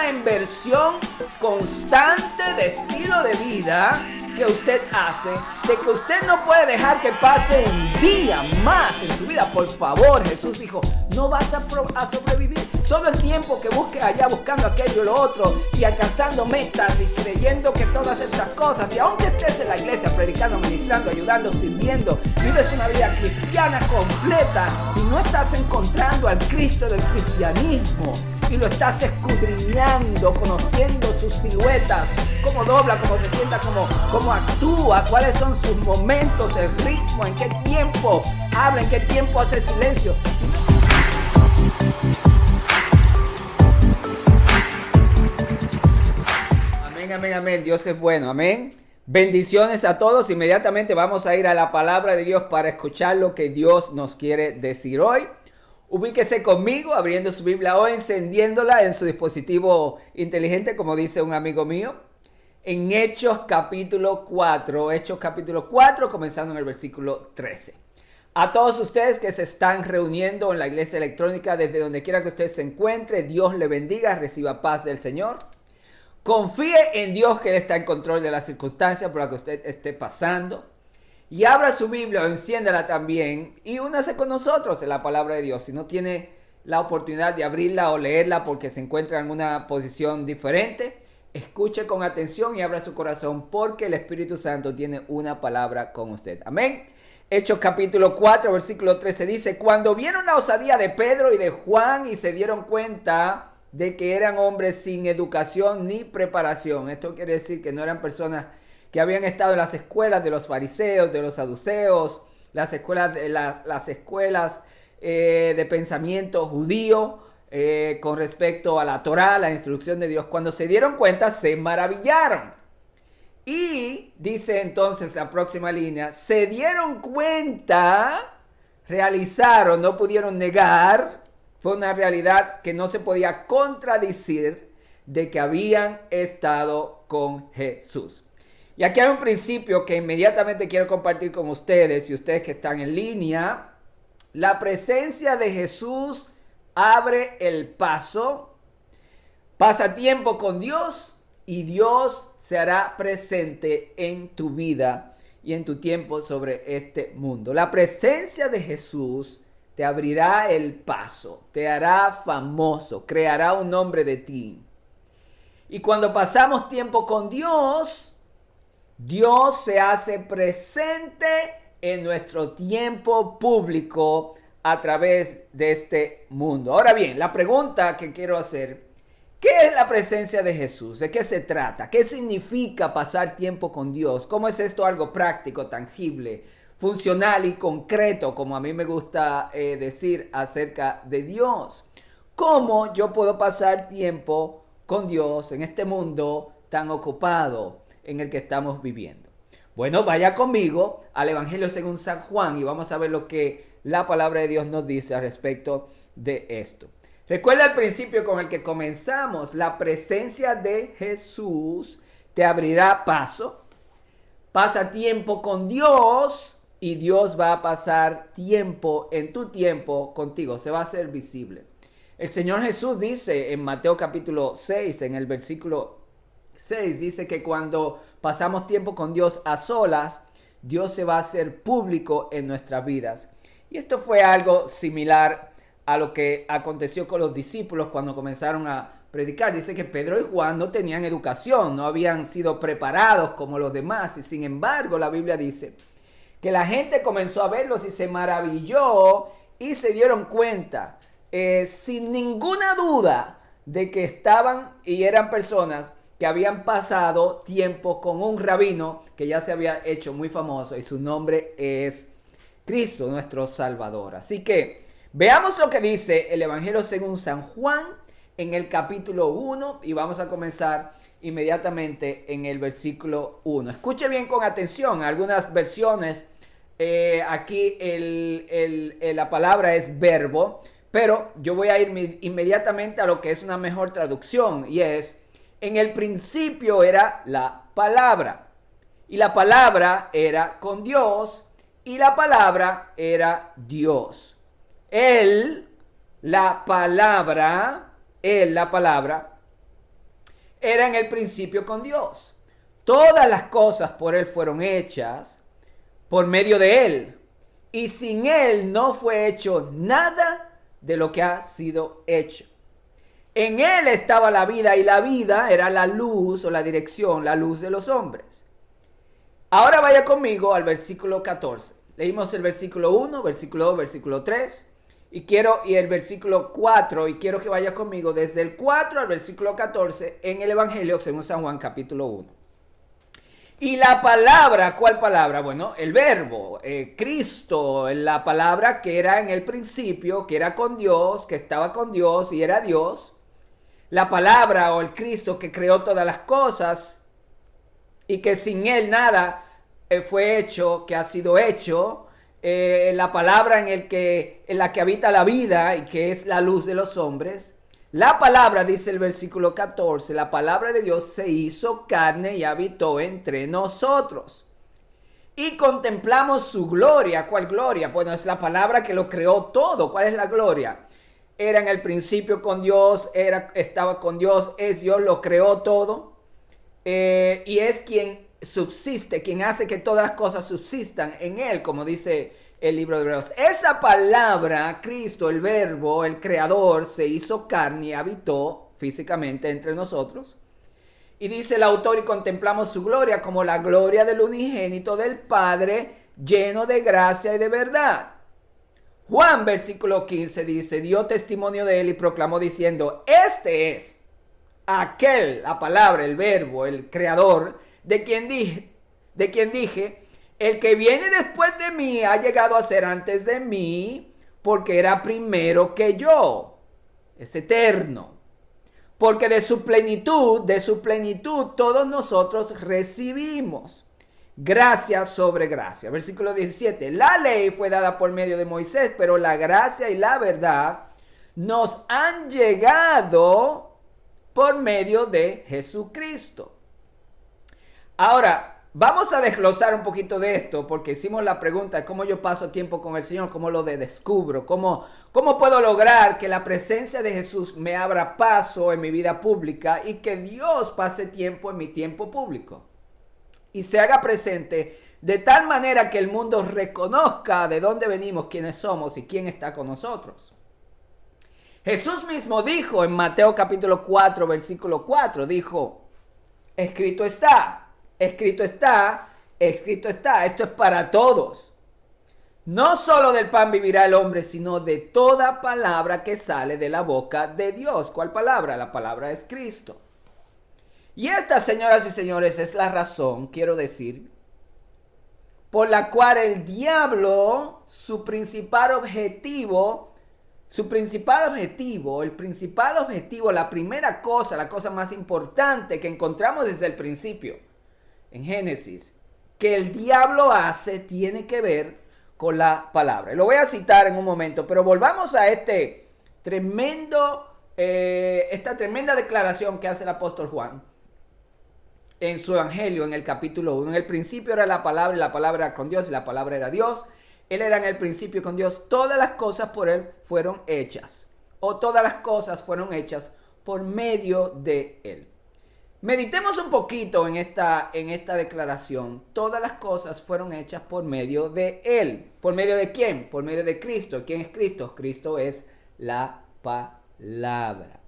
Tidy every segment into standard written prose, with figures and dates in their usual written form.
una inversión constante de estilo de vida que usted hace, de que usted no puede dejar que pase un día más en su vida. Por favor, Jesús dijo, no vas a sobrevivir todo el tiempo que busques allá buscando aquello y lo otro y alcanzando metas y creyendo que todas estas cosas, y aunque estés en la iglesia predicando, ministrando, ayudando, sirviendo, vives una vida cristiana completa, si no estás encontrando al Cristo del cristianismo y lo estás escudriñando, conociendo sus siluetas, cómo dobla, cómo se sienta, cómo actúa, cuáles son sus momentos, el ritmo, en qué tiempo habla, en qué tiempo hace silencio. Amén, amén, amén. Dios es bueno, amén. Bendiciones a todos. Inmediatamente vamos a ir a la palabra de Dios para escuchar lo que Dios nos quiere decir hoy. Ubíquese conmigo abriendo su Biblia o encendiéndola en su dispositivo inteligente, como dice un amigo mío, en Hechos capítulo 4, comenzando en el versículo 13. A todos ustedes que se están reuniendo en la iglesia electrónica, desde donde quiera que usted se encuentre, Dios le bendiga, reciba paz del Señor. Confíe en Dios, que Él está en control de las circunstancias por las que usted esté pasando. Y abra su Biblia o enciéndala también y únase con nosotros en la palabra de Dios. Si no tiene la oportunidad de abrirla o leerla porque se encuentra en una posición diferente, escuche con atención y abra su corazón porque el Espíritu Santo tiene una palabra con usted. Amén. Hechos capítulo 4, versículo 13 dice: cuando vieron la osadía de Pedro y de Juan y se dieron cuenta de que eran hombres sin educación ni preparación. Esto quiere decir que no eran personas que habían estado en las escuelas de los fariseos, de los saduceos, las escuelas de pensamiento judío con respecto a la Torá, la instrucción de Dios. Cuando se dieron cuenta, se maravillaron. Y dice entonces la próxima línea: se dieron cuenta, realizaron, no pudieron negar, fue una realidad que no se podía contradecir, de que habían estado con Jesús. Y aquí hay un principio que inmediatamente quiero compartir con ustedes y ustedes que están en línea. La presencia de Jesús abre el paso, pasa tiempo con Dios y Dios se hará presente en tu vida y en tu tiempo sobre este mundo. La presencia de Jesús te abrirá el paso, te hará famoso, creará un nombre de ti. Y cuando pasamos tiempo con Dios, Dios se hace presente en nuestro tiempo público a través de este mundo. Ahora bien, la pregunta que quiero hacer: ¿qué es la presencia de Jesús? ¿De qué se trata? ¿Qué significa pasar tiempo con Dios? ¿Cómo es esto algo práctico, tangible, funcional y concreto, como a mí me gusta decir acerca de Dios? ¿Cómo yo puedo pasar tiempo con Dios en este mundo tan ocupado en el que estamos viviendo? Bueno, vaya conmigo al Evangelio según San Juan y vamos a ver lo que la palabra de Dios nos dice al respecto de esto. Recuerda el principio con el que comenzamos: la presencia de Jesús te abrirá paso. Pasa tiempo con Dios y Dios va a pasar tiempo en tu tiempo contigo, se va a hacer visible. El Señor Jesús dice en Mateo capítulo 6, en el versículo 6, dice que cuando pasamos tiempo con Dios a solas, Dios se va a hacer público en nuestras vidas. Y esto fue algo similar a lo que aconteció con los discípulos cuando comenzaron a predicar. Dice que Pedro y Juan no tenían educación, no habían sido preparados como los demás. Y sin embargo, la Biblia dice que la gente comenzó a verlos y se maravilló y se dieron cuenta, sin ninguna duda, de que estaban y eran personas que habían pasado tiempo con un rabino que ya se había hecho muy famoso y su nombre es Cristo, nuestro Salvador. Así que veamos lo que dice el Evangelio según San Juan en el capítulo 1 y vamos a comenzar inmediatamente en el versículo 1. Escuche bien con atención. Algunas versiones aquí la palabra es verbo, pero yo voy a ir inmediatamente a lo que es una mejor traducción y es: en el principio era la palabra, y la palabra era con Dios, y la palabra era Dios. Él, la palabra, era en el principio con Dios. Todas las cosas por Él fueron hechas por medio de Él. Y sin Él no fue hecho nada de lo que ha sido hecho. En Él estaba la vida y la vida era la luz o la dirección, la luz de los hombres. Ahora vaya conmigo al versículo 14. Leímos el versículo 1, versículo 2, versículo 3 y el versículo 4 y quiero que vaya conmigo desde el 4 al versículo 14 en el Evangelio según San Juan capítulo 1. Y la palabra, ¿cuál palabra? Bueno, el verbo, Cristo, la palabra que era en el principio, que era con Dios, que estaba con Dios y era Dios. La palabra o el Cristo que creó todas las cosas y que sin Él nada fue hecho, que ha sido hecho. La palabra en la que habita la vida y que es la luz de los hombres. La palabra, dice el versículo 14, la palabra de Dios se hizo carne y habitó entre nosotros. Y contemplamos su gloria. ¿Cuál gloria? Bueno, es la palabra que lo creó todo. ¿Cuál es la gloria? Era en el principio con Dios, estaba con Dios, es Dios, lo creó todo. Y es quien subsiste, quien hace que todas las cosas subsistan en Él, como dice el libro de Hebreos. Esa palabra, Cristo, el verbo, el creador, se hizo carne y habitó físicamente entre nosotros. Y dice el autor, y contemplamos su gloria como la gloria del unigénito del Padre, lleno de gracia y de verdad. Juan, versículo 15, dice, dio testimonio de él y proclamó diciendo, este es aquel, la palabra, el verbo, el creador, de quien dije, el que viene después de mí ha llegado a ser antes de mí, porque era primero que yo. Es eterno. Porque de su plenitud, todos nosotros recibimos gracia sobre gracia. Versículo 17. La ley fue dada por medio de Moisés, pero la gracia y la verdad nos han llegado por medio de Jesucristo. Ahora, vamos a desglosar un poquito de esto porque hicimos la pregunta de cómo yo paso tiempo con el Señor, cómo lo descubro, cómo puedo lograr que la presencia de Jesús me abra paso en mi vida pública y que Dios pase tiempo en mi tiempo público y se haga presente de tal manera que el mundo reconozca de dónde venimos, quiénes somos y quién está con nosotros. Jesús mismo dijo en Mateo capítulo 4, versículo 4, dijo, escrito está. Escrito está, escrito está. Esto es para todos. No solo del pan vivirá el hombre, sino de toda palabra que sale de la boca de Dios. ¿Cuál palabra? La palabra es Cristo. Y esta, señoras y señores, es la razón, quiero decir, por la cual el diablo, el principal objetivo, la primera cosa, la cosa más importante que encontramos desde el principio, en Génesis, que el diablo hace, tiene que ver con la palabra. Lo voy a citar en un momento, pero volvamos a esta tremenda declaración que hace el apóstol Juan en su evangelio, en el capítulo 1. En el principio era la palabra, y la palabra era con Dios, y la palabra era Dios. Él era en el principio con Dios. Todas las cosas por Él fueron hechas, o todas las cosas fueron hechas por medio de Él. Meditemos un poquito en esta declaración. Todas las cosas fueron hechas por medio de Él. ¿Por medio de quién? Por medio de Cristo. ¿Quién es Cristo? Cristo es la palabra.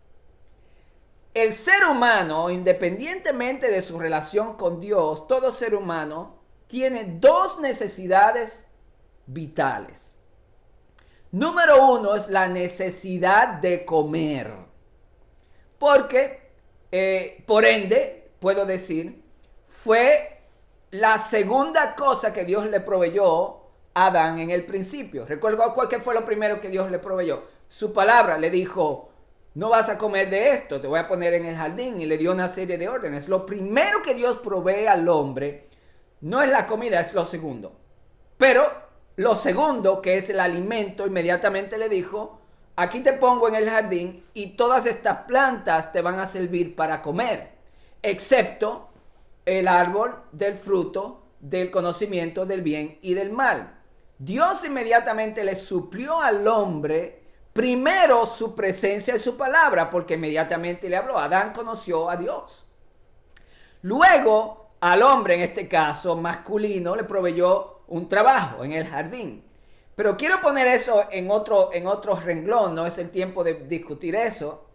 El ser humano, independientemente de su relación con Dios, todo ser humano tiene dos necesidades vitales. Número uno es la necesidad de comer. Porque por ende, puedo decir, fue la segunda cosa que Dios le proveyó a Adán en el principio. ¿Recuerda cuál fue lo primero que Dios le proveyó? Su palabra. Le dijo, no vas a comer de esto, te voy a poner en el jardín, y le dio una serie de órdenes. Lo primero que Dios provee al hombre no es la comida, es lo segundo. Pero lo segundo, que es el alimento, inmediatamente le dijo, aquí te pongo en el jardín y todas estas plantas te van a servir para comer, excepto el árbol del fruto del conocimiento del bien y del mal. Dios inmediatamente le suplió al hombre primero su presencia y su palabra, porque inmediatamente le habló. Adán conoció a Dios. Luego, al hombre, en este caso masculino, le proveyó un trabajo en el jardín. Pero quiero poner eso en otro renglón, no es el tiempo de discutir eso.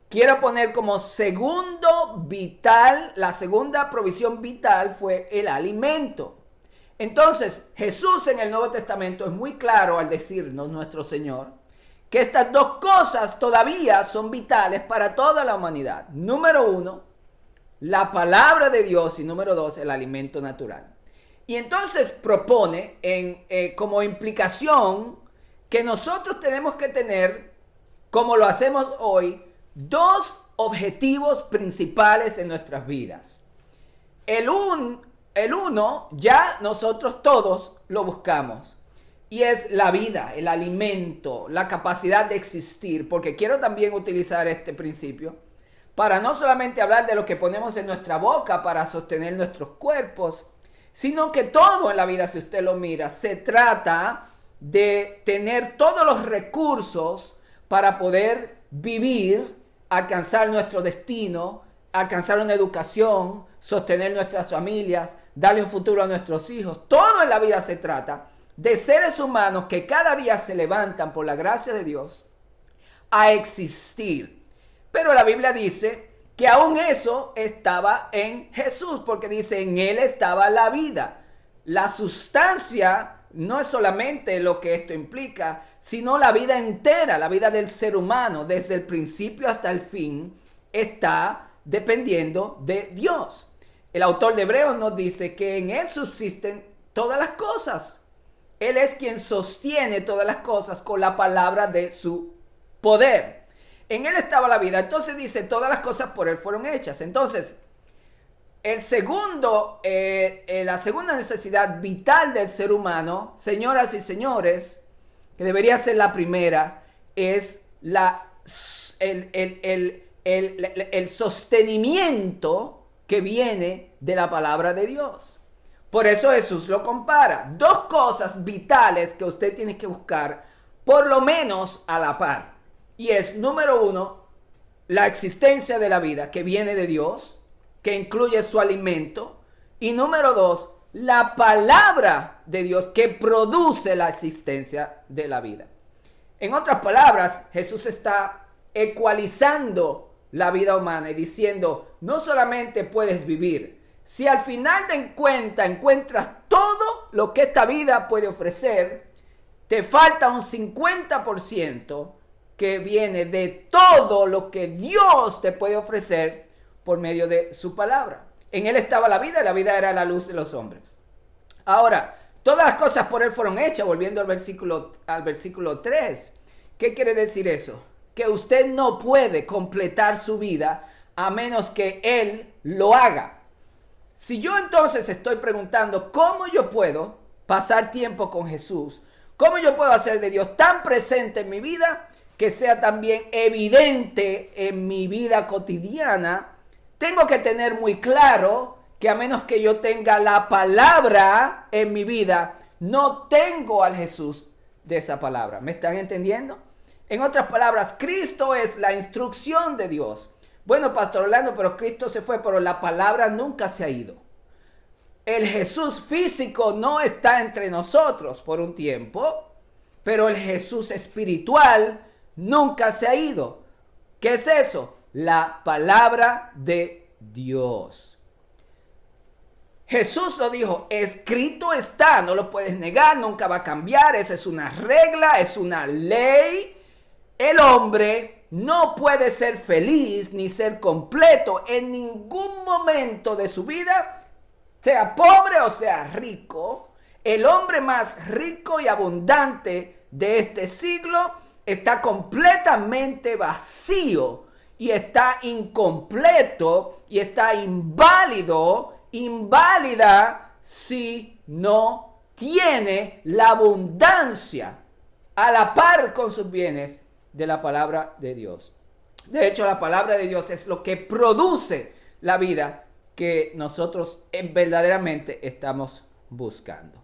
Quiero poner como segundo vital, la segunda provisión vital fue el alimento. Entonces, Jesús en el Nuevo Testamento es muy claro al decirnos, nuestro Señor, que estas dos cosas todavía son vitales para toda la humanidad. Número uno, la palabra de Dios, y número dos, el alimento natural. Y entonces propone como implicación que nosotros tenemos que tener, como lo hacemos hoy, dos objetivos principales en nuestras vidas. El uno ya nosotros todos lo buscamos. Y es la vida, el alimento, la capacidad de existir. Porque quiero también utilizar este principio para no solamente hablar de lo que ponemos en nuestra boca para sostener nuestros cuerpos, sino que todo en la vida, si usted lo mira, se trata de tener todos los recursos para poder vivir, alcanzar nuestro destino, alcanzar una educación, sostener nuestras familias, darle un futuro a nuestros hijos. Todo en la vida se trata de seres humanos que cada día se levantan por la gracia de Dios a existir. Pero la Biblia dice que aún eso estaba en Jesús, porque dice, en Él estaba la vida. La sustancia no es solamente lo que esto implica, sino la vida entera, la vida del ser humano, desde el principio hasta el fin, está dependiendo de Dios. El autor de Hebreos nos dice que en Él subsisten todas las cosas. Él es quien sostiene todas las cosas con la palabra de su poder. En Él estaba la vida. Entonces dice, todas las cosas por Él fueron hechas. Entonces, la segunda necesidad vital del ser humano, señoras y señores, que debería ser la primera, es el sostenimiento que viene de la palabra de Dios. Por eso Jesús lo compara. Dos cosas vitales que usted tiene que buscar, por lo menos a la par. Y es, número uno, la existencia de la vida que viene de Dios, que incluye su alimento. Y número dos, la palabra de Dios que produce la existencia de la vida. En otras palabras, Jesús está ecualizando la vida humana y diciendo, no solamente puedes vivir, si al final de cuentas encuentras todo lo que esta vida puede ofrecer, te falta un 50% que viene de todo lo que Dios te puede ofrecer por medio de su palabra. En Él estaba la vida y la vida era la luz de los hombres. Ahora, todas las cosas por Él fueron hechas, volviendo al versículo 3. ¿Qué quiere decir eso? Que usted no puede completar su vida a menos que Él lo haga. Si yo entonces estoy preguntando cómo yo puedo pasar tiempo con Jesús, cómo yo puedo hacer de Dios tan presente en mi vida, que sea también evidente en mi vida cotidiana, tengo que tener muy claro que a menos que yo tenga la palabra en mi vida, no tengo al Jesús de esa palabra. ¿Me están entendiendo? En otras palabras, Cristo es la instrucción de Dios. Bueno, Pastor Orlando, pero Cristo se fue, pero la palabra nunca se ha ido. El Jesús físico no está entre nosotros por un tiempo, pero el Jesús espiritual nunca se ha ido. ¿Qué es eso? La palabra de Dios. Jesús lo dijo, escrito está, no lo puedes negar, nunca va a cambiar, esa es una regla, es una ley. El hombre no puede ser feliz ni ser completo en ningún momento de su vida, sea pobre o sea rico. El hombre más rico y abundante de este siglo está completamente vacío y está incompleto y está inválida si no tiene la abundancia a la par con sus bienes de la palabra de Dios. De hecho, la palabra de Dios es lo que produce la vida que nosotros verdaderamente estamos buscando.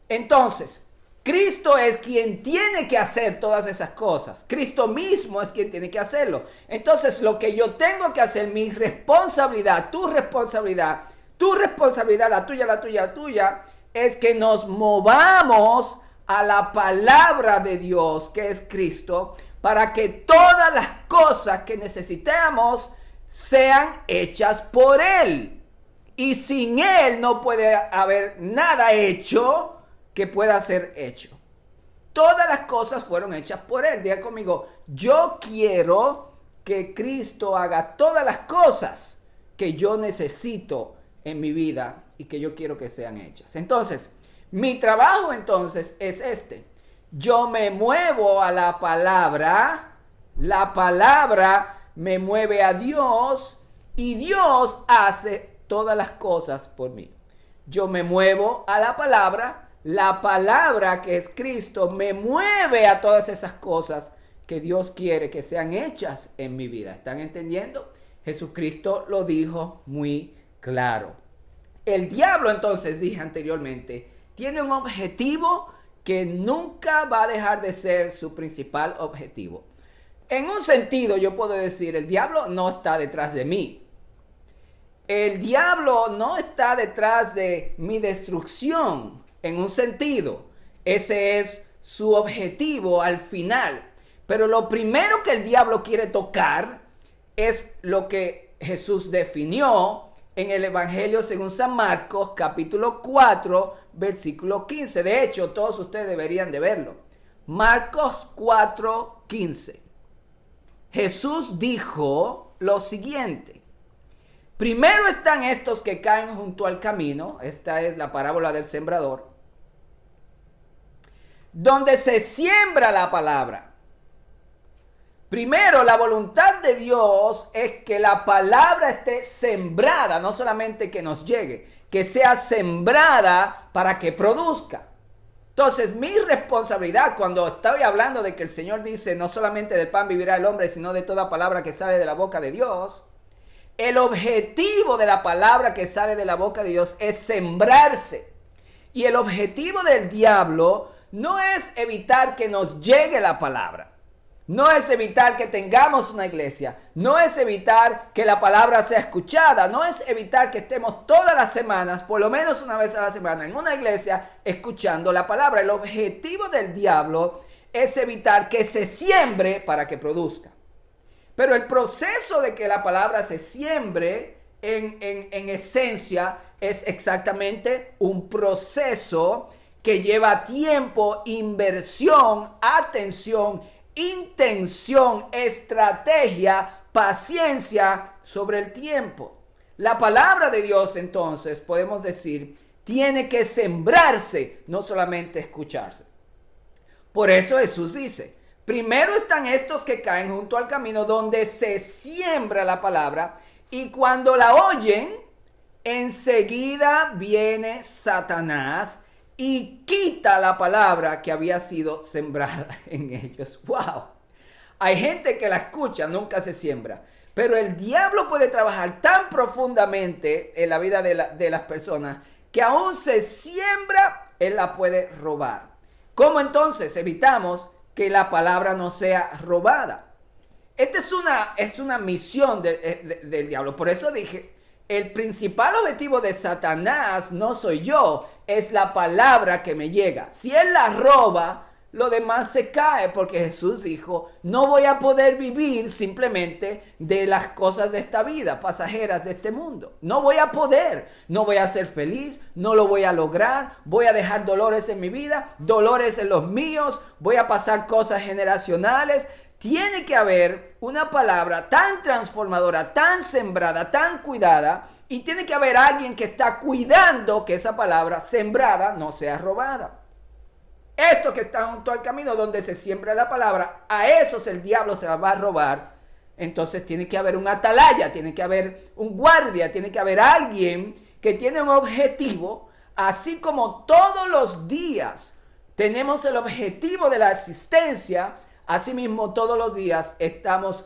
Entonces, Cristo es quien tiene que hacer todas esas cosas. Cristo mismo es quien tiene que hacerlo. Entonces, lo que yo tengo que hacer, mi responsabilidad, la tuya, es que nos movamos a la palabra de Dios, que es Cristo, para que todas las cosas que necesitamos sean hechas por Él. Y sin Él no puede haber nada hecho que pueda ser hecho. Todas las cosas fueron hechas por Él. Diga conmigo, yo quiero que Cristo haga todas las cosas que yo necesito en mi vida y que yo quiero que sean hechas. Entonces, mi trabajo entonces es este. Yo me muevo a la palabra me mueve a Dios y Dios hace todas las cosas por mí. Yo me muevo a la palabra que es Cristo me mueve a todas esas cosas que Dios quiere que sean hechas en mi vida. ¿Están entendiendo? Jesucristo lo dijo muy claro. El diablo, entonces, dije anteriormente, tiene un objetivo que nunca va a dejar de ser su principal objetivo. En un sentido, yo puedo decir, el diablo no está detrás de mí. El diablo no está detrás de mi destrucción, en un sentido. Ese es su objetivo al final. Pero lo primero que el diablo quiere tocar es lo que Jesús definió en el Evangelio según San Marcos, capítulo 4, versículo 15. De hecho, todos ustedes deberían de verlo. Marcos 4, 15. Jesús dijo lo siguiente. Primero están estos que caen junto al camino. Esta es la parábola del sembrador. Donde se siembra la palabra. Primero, la voluntad de Dios es que la palabra esté sembrada, no solamente que nos llegue, que sea sembrada para que produzca. Entonces, mi responsabilidad cuando estoy hablando de que el Señor dice, no solamente del pan vivirá el hombre, sino de toda palabra que sale de la boca de Dios, el objetivo de la palabra que sale de la boca de Dios es sembrarse. Y el objetivo del diablo no es evitar que nos llegue la palabra. No es evitar que tengamos una iglesia. No es evitar que la palabra sea escuchada. No es evitar que estemos todas las semanas, por lo menos una vez a la semana, en una iglesia escuchando la palabra. El objetivo del diablo es evitar que se siembre para que produzca. Pero el proceso de que la palabra se siembre en esencia es exactamente un proceso que lleva tiempo, inversión, atención, intención, estrategia, paciencia sobre el tiempo. La palabra de Dios, entonces, podemos decir, tiene que sembrarse, no solamente escucharse. Por eso Jesús dice, primero están estos que caen junto al camino donde se siembra la palabra y cuando la oyen, enseguida viene Satanás y quita la palabra que había sido sembrada en ellos. ¡Wow! Hay gente que la escucha, nunca se siembra. Pero el diablo puede trabajar tan profundamente en la vida de las personas que aún se siembra, él la puede robar. ¿Cómo entonces evitamos que la palabra no sea robada? Esta es una misión del diablo. Por eso dije, el principal objetivo de Satanás no soy yo, es la palabra que me llega. Si él la roba, lo demás se cae, porque Jesús dijo, no voy a poder vivir simplemente de las cosas de esta vida, pasajeras de este mundo. No voy a poder, no voy a ser feliz, no lo voy a lograr, voy a dejar dolores en mi vida, dolores en los míos, voy a pasar cosas generacionales. Tiene que haber una palabra tan transformadora, tan sembrada, tan cuidada, y tiene que haber alguien que está cuidando que esa palabra sembrada no sea robada. Estos que están junto al camino donde se siembra la palabra, a esos el diablo se la va a robar. Entonces tiene que haber un atalaya, tiene que haber un guardia, tiene que haber alguien que tiene un objetivo, así como todos los días tenemos el objetivo de la asistencia. Asimismo, todos los días estamos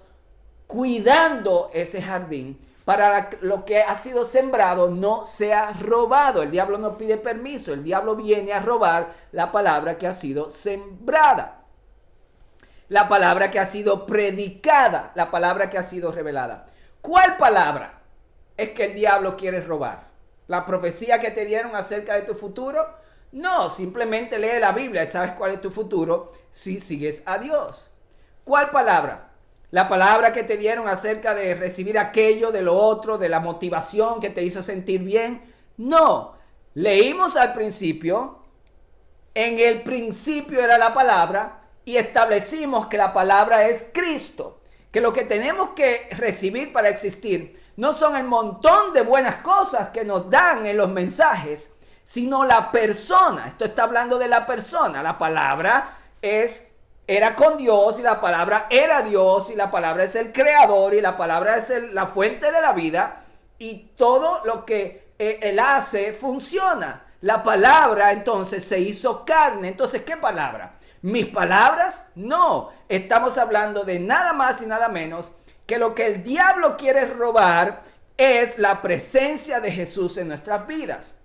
cuidando ese jardín para lo que ha sido sembrado no sea robado. El diablo no pide permiso, el diablo viene a robar la palabra que ha sido sembrada, la palabra que ha sido predicada, la palabra que ha sido revelada. ¿Cuál palabra es que el diablo quiere robar? ¿La profecía que te dieron acerca de tu futuro? No, simplemente lee la Biblia y sabes cuál es tu futuro si sigues a Dios. ¿Cuál palabra? La palabra que te dieron acerca de recibir aquello, de lo otro, de la motivación que te hizo sentir bien. No, leímos al principio, en el principio era la palabra y establecimos que la palabra es Cristo. Que lo que tenemos que recibir para existir no son el montón de buenas cosas que nos dan en los mensajes, sino la persona. Esto está hablando de la persona. La palabra era con Dios y la palabra era Dios y la palabra es el creador y la palabra es la fuente de la vida y todo lo que Él hace funciona. La palabra entonces se hizo carne. Entonces, ¿qué palabra? ¿Mis palabras? No. Estamos hablando de nada más y nada menos que lo que el diablo quiere robar es la presencia de Jesús en nuestras vidas.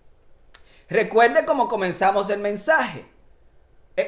Recuerde cómo comenzamos el mensaje.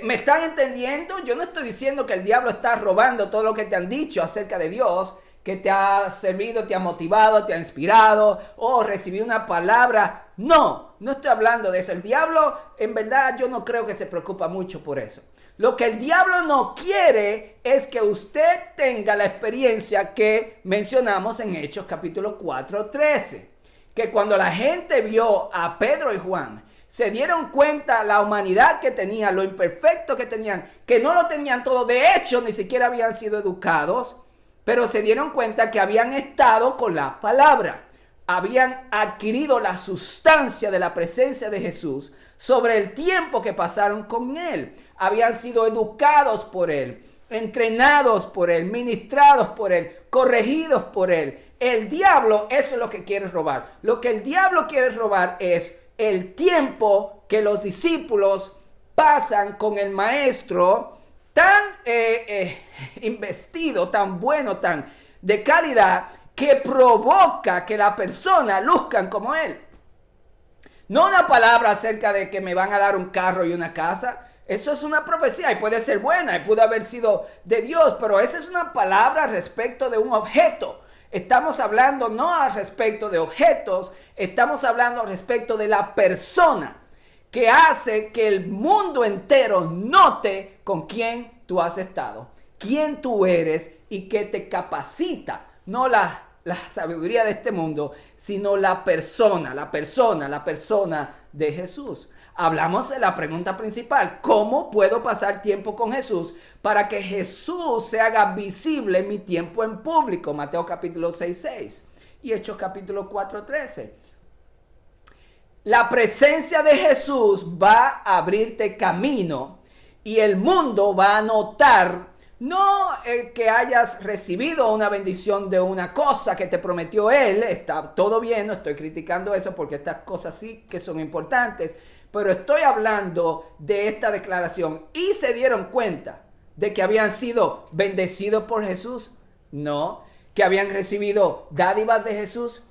¿Me están entendiendo? Yo no estoy diciendo que el diablo está robando todo lo que te han dicho acerca de Dios, que te ha servido, te ha motivado, te ha inspirado, o recibido una palabra. No estoy hablando de eso. El diablo, en verdad, yo no creo que se preocupa mucho por eso. Lo que el diablo no quiere es que usted tenga la experiencia que mencionamos en Hechos capítulo 4:13. Que cuando la gente vio a Pedro y Juan, se dieron cuenta la humanidad que tenían, lo imperfecto que tenían, que no lo tenían todo, de hecho ni siquiera habían sido educados, pero se dieron cuenta que habían estado con la palabra, habían adquirido la sustancia de la presencia de Jesús sobre el tiempo que pasaron con Él, habían sido educados por Él, entrenados por Él, ministrados por Él, corregidos por Él. El diablo, eso es lo que quiere robar. Lo que el diablo quiere robar es el tiempo que los discípulos pasan con el maestro tan investido, tan bueno, tan de calidad, que provoca que la persona luzcan como él. No una palabra acerca de que me van a dar un carro y una casa. Eso es una profecía y puede ser buena y pudo haber sido de Dios, pero esa es una palabra respecto de un objeto. Estamos hablando no al respecto de objetos, estamos hablando al respecto de la persona que hace que el mundo entero note con quién tú has estado, quién tú eres y que te capacita, no la sabiduría de este mundo, sino la persona de Jesús. Hablamos de la pregunta principal: ¿cómo puedo pasar tiempo con Jesús para que Jesús se haga visible en mi tiempo en público? Mateo capítulo 6:6 y Hechos capítulo 4:13. La presencia de Jesús va a abrirte camino y el mundo va a notar no que hayas recibido una bendición de una cosa que te prometió Él. Está todo bien, no estoy criticando eso porque estas cosas sí que son importantes. Pero estoy hablando de esta declaración. ¿Y se dieron cuenta de que habían sido bendecidos por Jesús? No. ¿Que habían recibido dádivas de Jesús?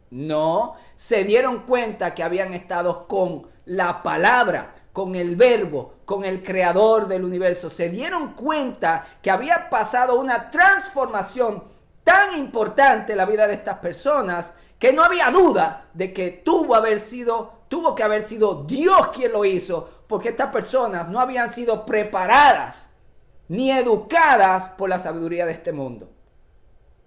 No. ¿Se dieron cuenta que habían estado con la palabra, con el verbo, con el creador del universo? ¿Se dieron cuenta que había pasado una transformación tan importante en la vida de estas personas que no había duda de que tuvo que haber sido Dios quien lo hizo, porque estas personas no habían sido preparadas ni educadas por la sabiduría de este mundo?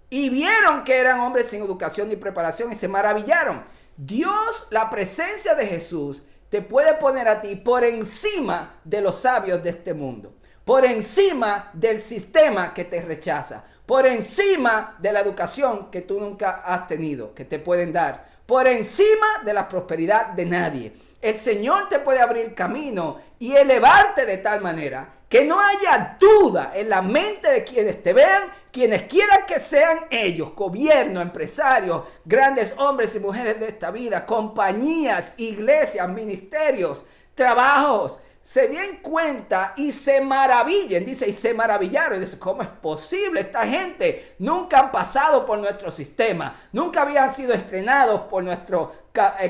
Y vieron que eran hombres sin educación ni preparación y se maravillaron. Dios, la presencia de Jesús, te puede poner a ti por encima de los sabios de este mundo, por encima del sistema que te rechaza, por encima de la educación que tú nunca has tenido, que te pueden dar, por encima de la prosperidad de nadie. El Señor te puede abrir camino y elevarte de tal manera que no haya duda en la mente de quienes te vean, quienes quieran que sean ellos, gobierno, empresarios, grandes hombres y mujeres de esta vida, compañías, iglesias, ministerios, trabajos, se den cuenta y se maravillen. Dice, y se maravillaron. Y dice, ¿cómo es posible? Esta gente nunca han pasado por nuestro sistema. Nunca habían sido entrenados por nuestra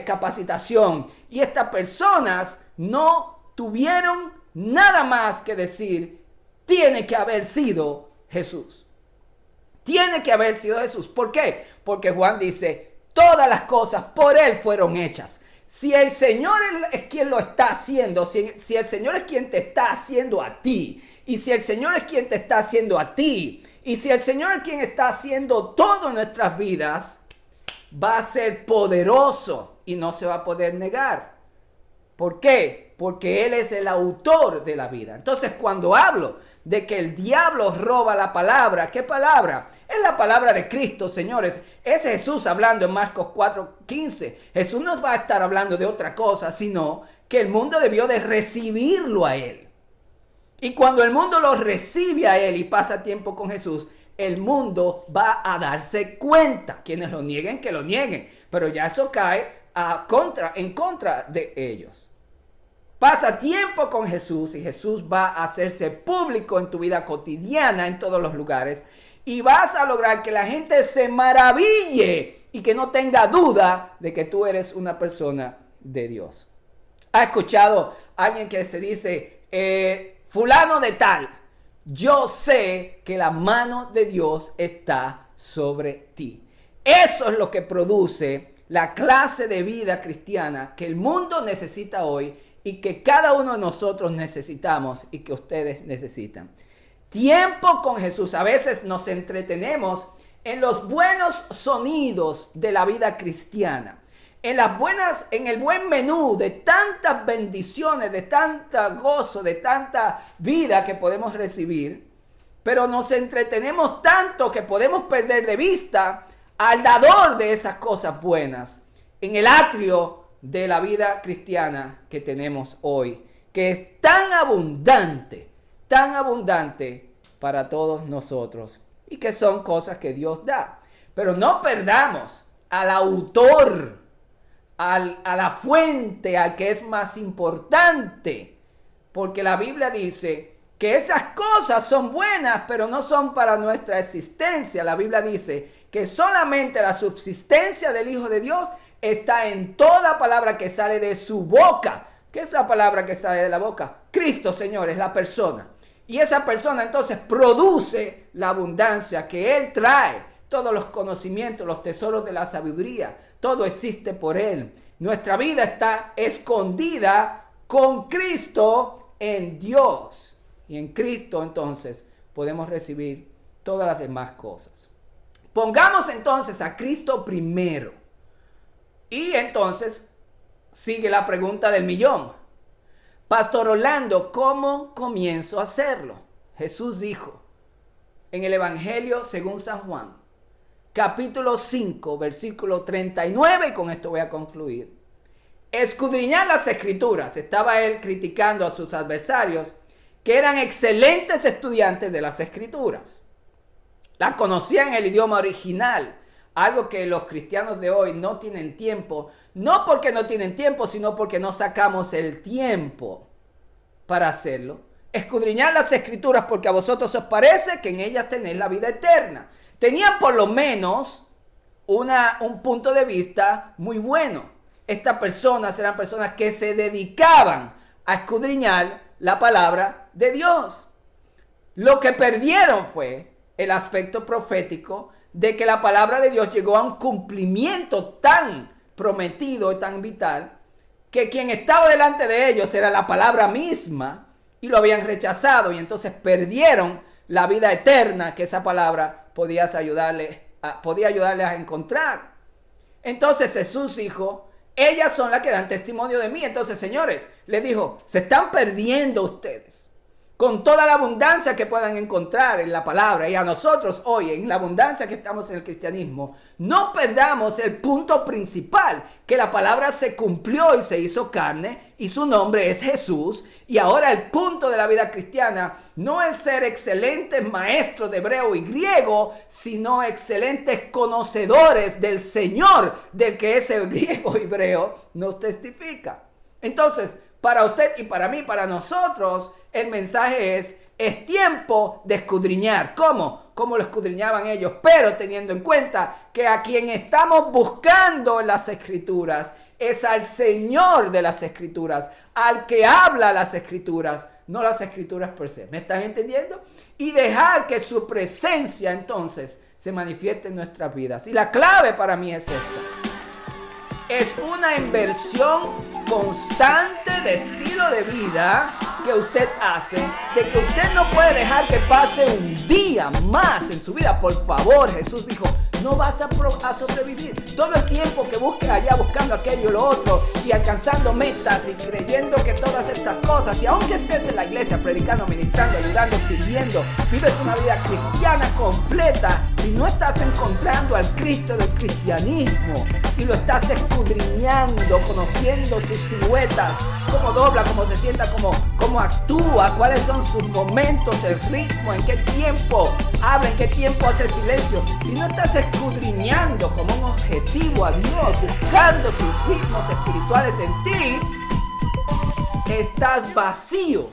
capacitación. Y estas personas no tuvieron nada más que decir, tiene que haber sido Jesús. Tiene que haber sido Jesús. ¿Por qué? Porque Juan dice, todas las cosas por Él fueron hechas. Si el Señor es quien lo está haciendo, si el Señor es quien te está haciendo a ti, y si el Señor es quien te está haciendo a ti, y si el Señor es quien está haciendo todo en nuestras vidas, va a ser poderoso y no se va a poder negar. ¿Por qué? Porque Él es el autor de la vida. Entonces, cuando hablo de que el diablo roba la palabra, ¿qué palabra? Es la palabra de Cristo, señores. Es Jesús hablando en Marcos 4:15. Jesús no va a estar hablando de otra cosa, sino que el mundo debió de recibirlo a Él. Y cuando el mundo lo recibe a Él y pasa tiempo con Jesús, el mundo va a darse cuenta. Quienes lo nieguen, que lo nieguen. Pero ya eso cae en contra de ellos. Pasa tiempo con Jesús y Jesús va a hacerse público en tu vida cotidiana, en todos los lugares. Y vas a lograr que la gente se maraville y que no tenga duda de que tú eres una persona de Dios. ¿Ha escuchado a alguien que se dice, fulano de tal? Yo sé que la mano de Dios está sobre ti. Eso es lo que produce la clase de vida cristiana que el mundo necesita hoy y que cada uno de nosotros necesitamos y que ustedes necesitan. Tiempo con Jesús. A veces nos entretenemos en los buenos sonidos de la vida cristiana. En el buen menú de tantas bendiciones, de tanta gozo, de tanta vida que podemos recibir. Pero nos entretenemos tanto que podemos perder de vista al dador de esas cosas buenas en el atrio de la vida cristiana que tenemos hoy, que es tan abundante para todos nosotros y que son cosas que Dios da. Pero no perdamos al autor, a la fuente, al que es más importante, porque la Biblia dice que esas cosas son buenas, pero no son para nuestra existencia. La Biblia dice que solamente la subsistencia del Hijo de Dios está en toda palabra que sale de su boca. ¿Qué es la palabra que sale de la boca? Cristo, Señor, es la persona. Y esa persona entonces produce la abundancia que Él trae. Todos los conocimientos, los tesoros de la sabiduría, todo existe por Él. Nuestra vida está escondida con Cristo en Dios. Y en Cristo entonces podemos recibir todas las demás cosas. Pongamos entonces a Cristo primero. Y entonces sigue la pregunta del millón. Pastor Orlando, ¿cómo comienzo a hacerlo? Jesús dijo en el Evangelio según San Juan, capítulo 5, versículo 39, y con esto voy a concluir. Escudriñar las Escrituras. Estaba él criticando a sus adversarios que eran excelentes estudiantes de las Escrituras. La conocían en el idioma original. Algo que los cristianos de hoy no tienen tiempo, no porque no tienen tiempo, sino porque no sacamos el tiempo para hacerlo. Escudriñar las Escrituras porque a vosotros os parece que en ellas tenéis la vida eterna. Tenían por lo menos un punto de vista muy bueno. Estas personas eran personas que se dedicaban a escudriñar la palabra de Dios. Lo que perdieron fue el aspecto profético de que la palabra de Dios llegó a un cumplimiento tan prometido y tan vital que quien estaba delante de ellos era la palabra misma y lo habían rechazado, y entonces perdieron la vida eterna que esa palabra podía ayudarles a encontrar. Entonces Jesús dijo, ellas son las que dan testimonio de mí. Entonces, señores, les dijo, se están perdiendo ustedes con toda la abundancia que puedan encontrar en la palabra. Y a nosotros hoy, en la abundancia que estamos en el cristianismo, no perdamos el punto principal, que la palabra se cumplió y se hizo carne, y su nombre es Jesús. Y ahora el punto de la vida cristiana no es ser excelentes maestros de hebreo y griego, sino excelentes conocedores del Señor, del que ese griego y hebreo nos testifica. Entonces, Para usted y para mí, para nosotros, el mensaje es tiempo de escudriñar. ¿Cómo? Como lo escudriñaban ellos, pero teniendo en cuenta que a quien estamos buscando en las Escrituras es al Señor de las Escrituras, al que habla las Escrituras, no las Escrituras per se. ¿Me están entendiendo? Y dejar que su presencia entonces se manifieste en nuestras vidas. Y la clave para mí es esta. Es una inversión constante de estilo de vida que usted hace, de que usted no puede dejar que pase un día más en su vida. Por favor, Jesús dijo, no vas a sobrevivir. Todo el tiempo que busques allá buscando aquello y lo otro y alcanzando metas y creyendo que todas estas cosas, y aunque estés en la iglesia predicando, ministrando, ayudando, sirviendo, vives una vida cristiana completa, si no estás encontrando al Cristo del cristianismo y lo estás escudriñando, conociendo sus siluetas, cómo dobla, cómo se sienta, cómo actúa, cuáles son sus momentos, el ritmo, en qué tiempo habla, en qué tiempo hace silencio. Si no estás escudriñando como un objetivo a Dios, buscando sus ritmos espirituales en ti, estás vacío